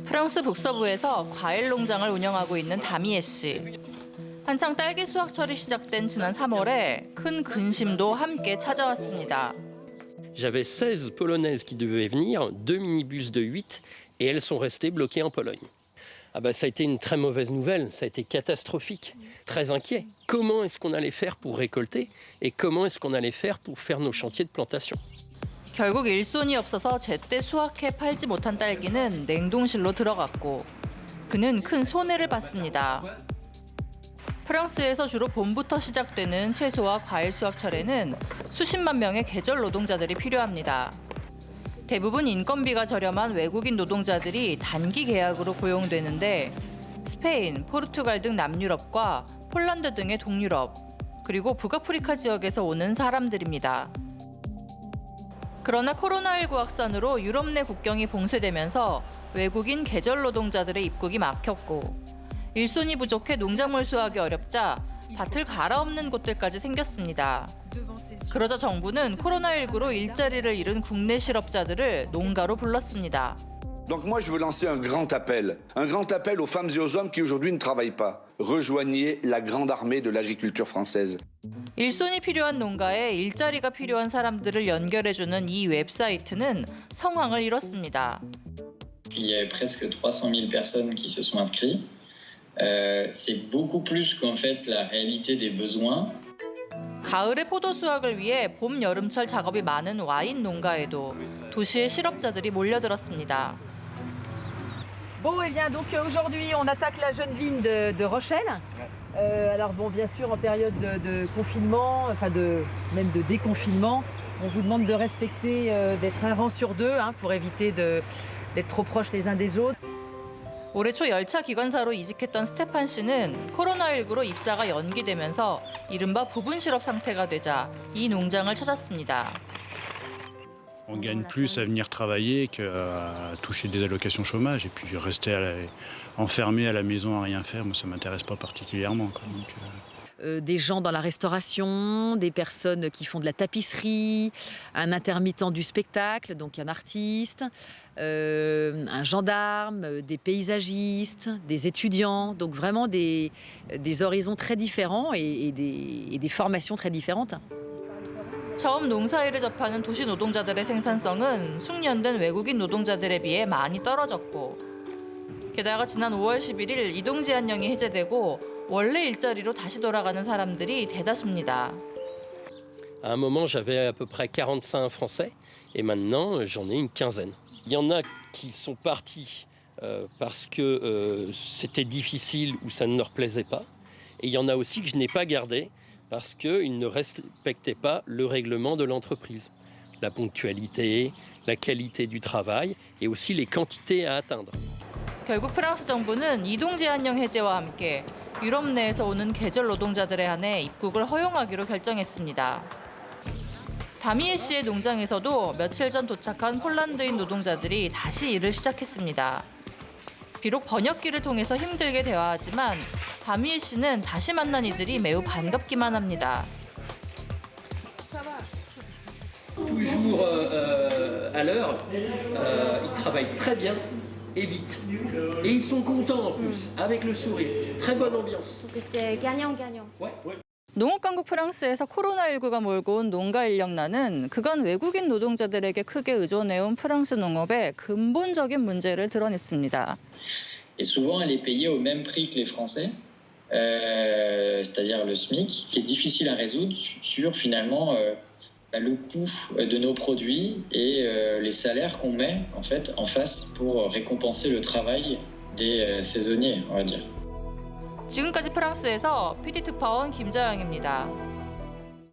프랑스 북서부에서 과일 농장을 운영하고 있는 다미에 씨. 한창 딸기 수확철이 시작된 지난 3월에 큰 근심도 함께 찾아왔습니다. J'avais 16 Polonaises qui devaient venir, 2 minibus de 8, et elles sont restées bloquées en Pologne. Ah bah, ça a été une très mauvaise nouvelle, ça a été catastrophique, très inquiet. Comment est-ce qu'on allait faire pour récolter et comment est-ce qu'on allait faire pour faire nos chantiers de plantation? 결국 일손이 없어서 제때 수확해 팔지 못한 딸기는 냉동실로 들어갔고 그는 큰 손해를 봤습니다. 프랑스에서 주로 봄부터 시작되는 채소와 과일 수확철에는 수십만 명의 계절 노동자들이 필요합니다. 대부분 인건비가 저렴한 외국인 노동자들이 단기 계약으로 고용되는데 스페인, 포르투갈 등 남유럽과 폴란드 등의 동유럽, 그리고 북아프리카 지역에서 오는 사람들입니다. 그러나 코로나19 확산으로 유럽 내 국경이 봉쇄되면서 외국인 계절 노동자들의 입국이 막혔고 일손이 부족해 농작물 수확이 어렵자 밭을 갈아엎는 곳들까지 생겼습니다. 그러자 정부는 코로나19로 일자리를 잃은 국내 실업자들을 농가로 불렀습니다. Donc moi je veux lancer un grand appel aux femmes et aux hommes qui aujourd'hui ne travaillent pas. Rejoignez la grande armée de l'agriculture française. 일손이 필요한 농가에 일자리가 필요한 사람들을 연결해주는 이 웹사이트는 성황을 이뤘습니다. Il y avait presque 300 000 personnes qui se sont inscrites. C'est beaucoup plus qu'en fait la réalité des besoins. 가을의 포도 수확을 위해 봄, 여름철 작업이 많은 와인 농가에도 도시의 실업자들이 몰려들었습니다. Bon, eh bien, donc aujourd'hui, on attaque la jeune vigne de Rochelle. Alors bon, bien sûr, en période de confinement, enfin même de déconfinement, on vous demande de respecter, d'être un rang sur deux, pour éviter d'être trop proches les uns des autres. 올해 초 열차 기관사로 이직했던 스테판 씨는 코로나19로 입사가 연기되면서 이른바 부분 실업 상태가 되자 이 농장을 찾았습니다. On gagne plus à venir travailler qu'à toucher des allocations chômage. Et puis rester enfermé à la maison à rien faire, moi ça m'intéresse pas particulièrement, quoi. Donc, Des gens dans la restauration, des personnes qui font de la tapisserie, un intermittent du spectacle, donc un artiste, un gendarme, des paysagistes, des étudiants, donc vraiment des horizons très différents et des formations très différentes. 처음 농사일을 접하는 도시 노동자들의 생산성은 숙련된 외국인 노동자들에 비해 많이 떨어졌고 게다가 지난 5월 11일 이동 제한령이 해제되고 원래 일자리로 다시 돌아가는 사람들이 대다수입니다. À un moment, j'avais à peu près 45 Français et maintenant, j'en ai une quinzaine. Il y en a qui sont partis parce que c'était difficile ou ça ne leur plaisait pas. Et il y en a aussi que je n'ai pas gardé parce qu'ils ne respectaient pas le règlement de l'entreprise. La ponctualité, la qualité du travail et aussi les quantités à atteindre. 결국 프랑스 정부는 이동 제한령 해제와 함께 유럽 내에서 오는 계절 노동자들에 한해 입국을 허용하기로 결정했습니다. 다미에 씨의 농장에서도 며칠 전 도착한 폴란드인 노동자들이 다시 일을 시작했습니다. 비록 번역기를 통해서 힘들게 대화하지만 다미에 씨는 다시 만난 이들이 매우 반갑기만 합니다. Toujours à l'heure, ils travaillent très bien et vite. Et ils sont contents en plus, avec le sourire. Très bonne ambiance. C'est gagnant-gagnant. Ouais. 농업강국 프랑스에서 코로나19가 몰고 온 농가 인력난은 그간 외국인 노동자들에게 크게 의존해온 프랑스 농업의 근본적인 문제를 드러냈습니다. Et souvent, elle est payée au même prix que les Français, c'est-à-dire le SMIC, qui est difficile à résoudre sur finalement le coût de nos produits et les salaires qu'on met en fait en face pour récompenser le travail des saisonniers, on va dire. 지금까지 프랑스에서 PD 특파원 김자영입니다.